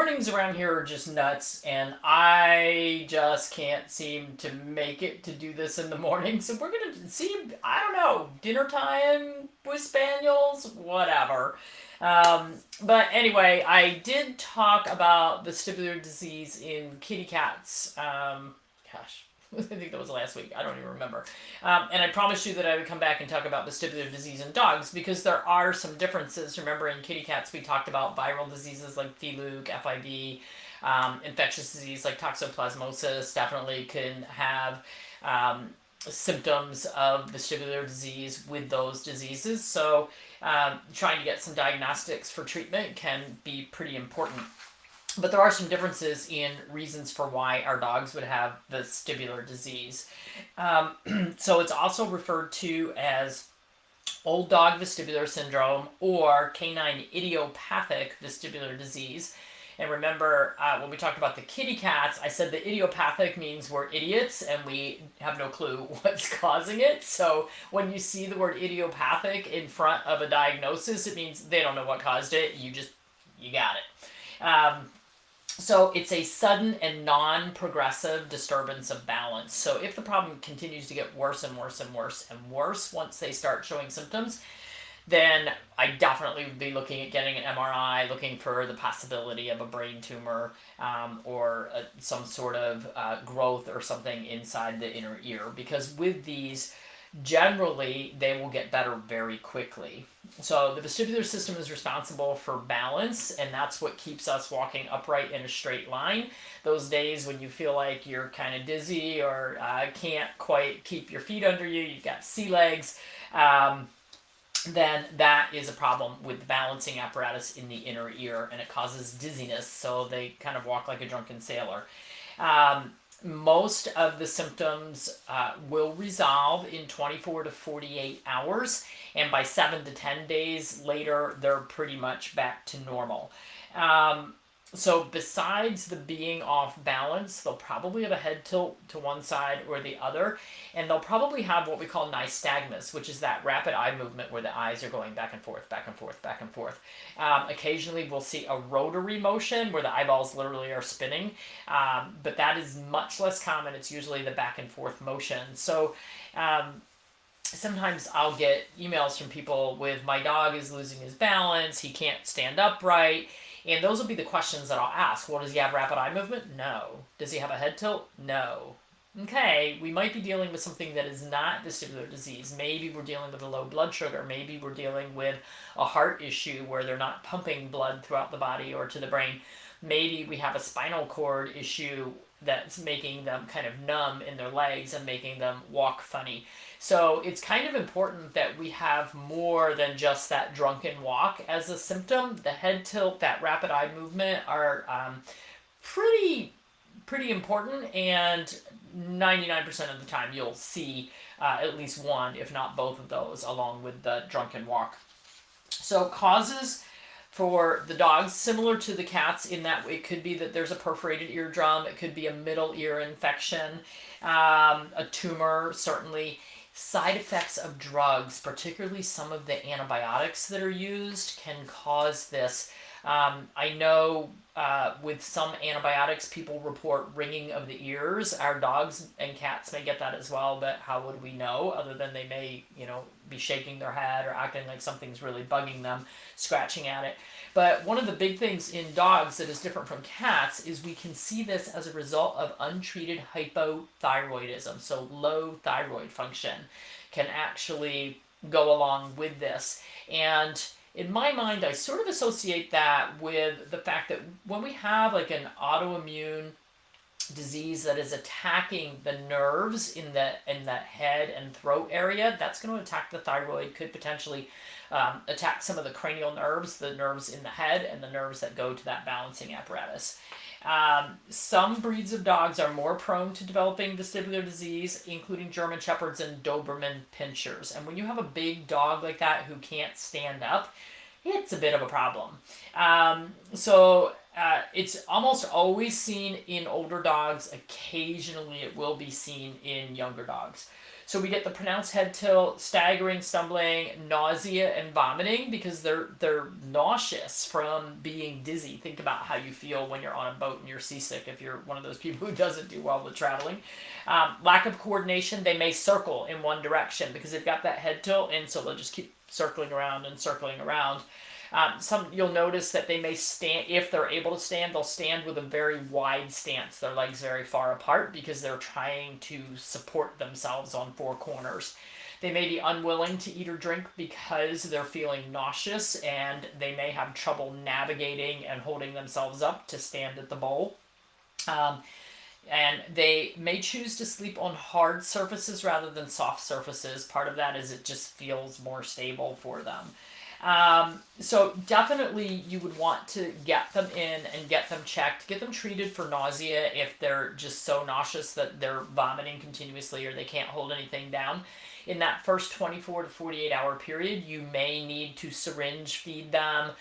mornings around here are just nuts, and I just can't seem to make it to do this in the morning. So we're gonna see. I don't know, dinner time with spaniels, whatever. But anyway, I did talk about vestibular disease in kitty cats. Gosh, I think that was last week. I don't even remember. And I promised you that I would come back and talk about vestibular disease in dogs because there are some differences. Remember, in kitty cats, we talked about viral diseases like fluke, FIV, infectious disease like toxoplasmosis definitely can have symptoms of vestibular disease with those diseases. So, trying to get some diagnostics for treatment can be pretty important. But there are some differences in reasons for why our dogs would have vestibular disease. So it's also referred to as old dog vestibular syndrome or canine idiopathic vestibular disease. And remember, when we talked about the kitty cats, I said the idiopathic means we're idiots and we have no clue what's causing it. So when you see the word idiopathic in front of a diagnosis, it means they don't know what caused it. You got it. So it's a sudden and non-progressive disturbance of balance. So if the problem continues to get worse and worse and worse and worse once they start showing symptoms, then I definitely would be looking at getting an MRI, looking for the possibility of a brain tumor or some sort of growth or something inside the inner ear. Because with these, generally, they will get better very quickly. So the vestibular system is responsible for balance, and that's what keeps us walking upright in a straight line. Those days when you feel like you're kind of dizzy or can't quite keep your feet under you, you've got sea legs, then that is a problem with the balancing apparatus in the inner ear, and it causes dizziness, so they kind of walk like a drunken sailor. Most of the symptoms will resolve in 24 to 48 hours, and by 7 to 10 days later, they're pretty much back to normal. So besides the being off balance, they'll probably have a head tilt to one side or the other, and they'll probably have what we call nystagmus, which is that rapid eye movement where the eyes are going back and forth, back and forth, back and forth. Occasionally we'll see a rotary motion where the eyeballs literally are spinning, but that is much less common. It's usually the back and forth motion. So sometimes I'll get emails from people with, my dog is losing his balance, he can't stand upright. And those will be the questions that I'll ask. Well, does he have rapid eye movement? No. Does he have a head tilt? No. Okay, we might be dealing with something that is not vestibular disease. Maybe we're dealing with a low blood sugar. Maybe we're dealing with a heart issue where they're not pumping blood throughout the body or to the brain. Maybe we have a spinal cord issue that's making them kind of numb in their legs and making them walk funny. So it's kind of important that we have more than just that drunken walk as a symptom. The head tilt, that rapid eye movement are pretty important, and 99% of the time you'll see at least one, if not both of those, along with the drunken walk. So causes for the dogs, similar to the cats in that it could be that there's a perforated eardrum, it could be a middle ear infection, a tumor, certainly. Side effects of drugs, particularly some of the antibiotics that are used, can cause this. I know with some antibiotics, people report ringing of the ears. Our dogs and cats may get that as well, but how would we know other than they may, be shaking their head or acting like something's really bugging them, scratching at it. But one of the big things in dogs that is different from cats is we can see this as a result of untreated hypothyroidism. So low thyroid function can actually go along with this. And in my mind, I sort of associate that with the fact that when we have like an autoimmune disease that is attacking the nerves in the head and throat area, that's going to attack the thyroid, could potentially attack some of the cranial nerves, the nerves in the head and the nerves that go to that balancing apparatus. Some breeds of dogs are more prone to developing vestibular disease, including German Shepherds and Doberman Pinschers. And when you have a big dog like that who can't stand up, it's a bit of a problem. So It's almost always seen in older dogs. Occasionally, it will be seen in younger dogs. So we get the pronounced head tilt, staggering, stumbling, nausea, and vomiting because they're nauseous from being dizzy. Think about how you feel when you're on a boat and you're seasick if you're one of those people who doesn't do well with traveling. Lack of coordination, they may circle in one direction because they've got that head tilt, and so they'll just keep circling around and circling around. You'll notice that they may stand, if they're able to stand, they'll stand with a very wide stance, their legs very far apart because they're trying to support themselves on four corners. They may be unwilling to eat or drink because they're feeling nauseous, and they may have trouble navigating and holding themselves up to stand at the bowl. And they may choose to sleep on hard surfaces rather than soft surfaces. Part of that is it just feels more stable for them. So definitely you would want to get them in and get them checked, get them treated for nausea if they're just so nauseous that they're vomiting continuously or they can't hold anything down. In that first 24 to 48 hour period, you may need to syringe feed them,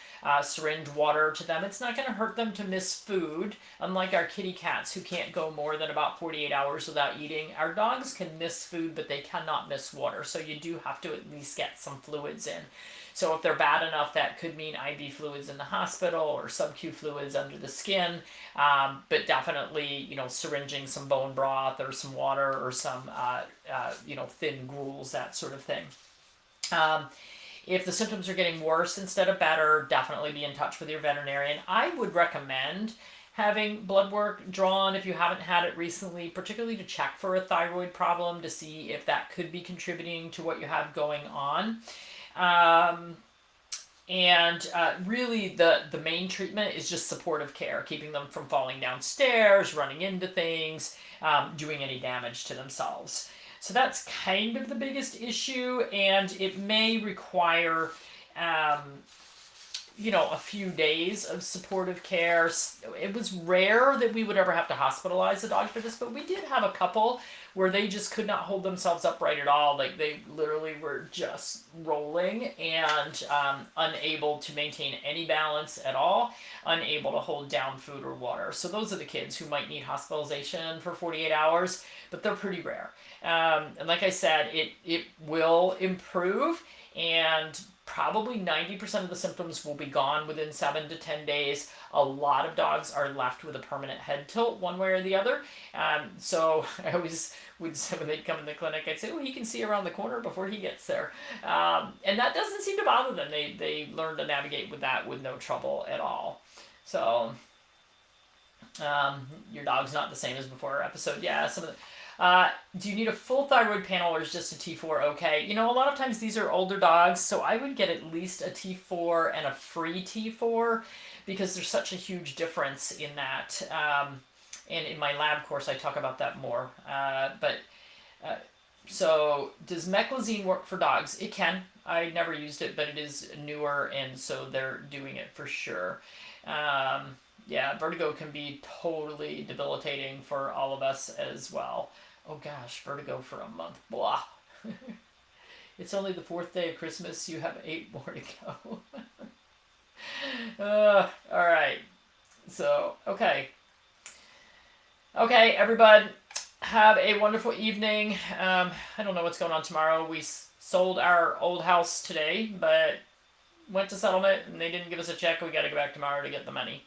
syringe water to them. It's not going to hurt them to miss food. Unlike our kitty cats who can't go more than about 48 hours without eating, our dogs can miss food, but they cannot miss water. So you do have to at least get some fluids in. So if they're bad enough, that could mean IV fluids in the hospital or sub-Q fluids under the skin. But definitely, syringing some bone broth or some water or some, thin gruels, that sort of thing. If the symptoms are getting worse instead of better, definitely be in touch with your veterinarian. I would recommend having blood work drawn if you haven't had it recently, particularly to check for a thyroid problem to see if that could be contributing to what you have going on. Really the main treatment is just supportive care, keeping them from falling downstairs, running into things, doing any damage to themselves. So that's kind of the biggest issue, and it may require, a few days of supportive care. It was rare that we would ever have to hospitalize a dog for this, but we did have a couple where they just could not hold themselves upright at all. Like they literally were just rolling and unable to maintain any balance at all, unable to hold down food or water. So those are the kids who might need hospitalization for 48 hours, but they're pretty rare. And like I said, it will improve, and probably 90% of the symptoms will be gone within 7 to 10 days. A lot of dogs are left with a permanent head tilt one way or the other. So I always would say when they'd come in the clinic, I'd say, oh, he can see around the corner before he gets there. And that doesn't seem to bother them. They learn to navigate with that with no trouble at all. So your dog's not the same as before episode. Yeah, some of the... do you need a full thyroid panel or is just a T4 okay? A lot of times these are older dogs, so I would get at least a T4 and a free T4 because there's such a huge difference in that. And in my lab course, I talk about that more. So does meclizine work for dogs? It can. I never used it, but it is newer, and so they're doing it for sure. Yeah, vertigo can be totally debilitating for all of us as well. Oh gosh, vertigo for a month. Blah. It's only the 4th day of Christmas. You have 8 more to go. All right. So, okay. Okay, everybody. Have a wonderful evening. I don't know what's going on tomorrow. We sold our old house today, but went to settlement and they didn't give us a check. We got to go back tomorrow to get the money.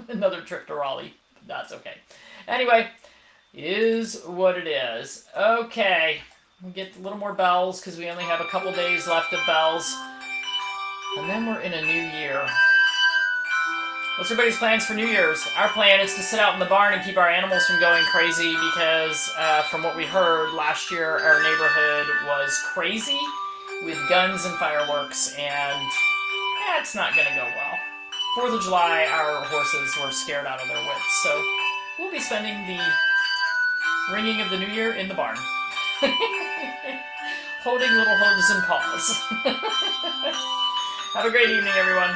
Another trip to Raleigh. That's okay. Anyway, it is what it is. Okay. We get a little more bells because we only have a couple days left of bells. And then we're in a new year. What's everybody's plans for New Year's? Our plan is to sit out in the barn and keep our animals from going crazy because from what we heard last year, our neighborhood was crazy with guns and fireworks, and it's not going to go well. 4th of July, our horses were scared out of their wits, so we'll be spending the ringing of the new year in the barn. Holding little hooves and paws. Have a great evening, everyone.